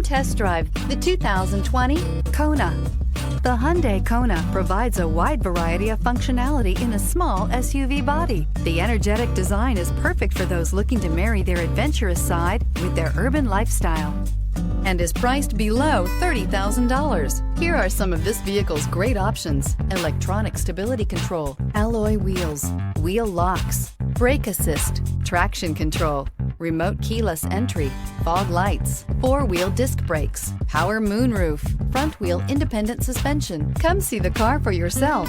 Test drive the 2020 Kona. The Hyundai Kona provides a wide variety of functionality in a small SUV body. The energetic design is perfect for those looking to marry their adventurous side with their urban lifestyle and is priced below $30,000. Here are some of this vehicle's great options: electronic stability control, alloy wheels, wheel locks, brake assist, traction control, remote keyless entry, fog lights, four-wheel disc brakes, power moonroof, front wheel independent suspension. Come see the car for yourself.